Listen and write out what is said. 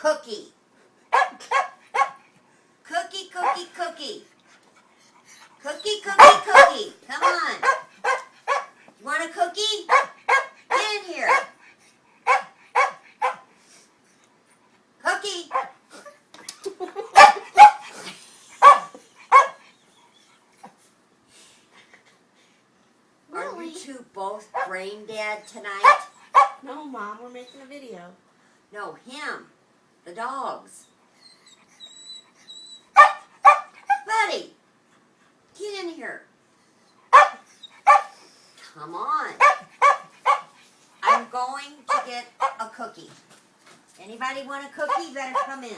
cookie. Cookie, cookie, cookie. Cookie, cookie, cookie. Come on. You want a cookie? Get in here. Cookie. Are you two both brain dead tonight? No, Mom, we're making a video. No, him. The dogs. Buddy, get in here. Come on. I'm going to get a cookie. Anybody want a cookie? Better come in.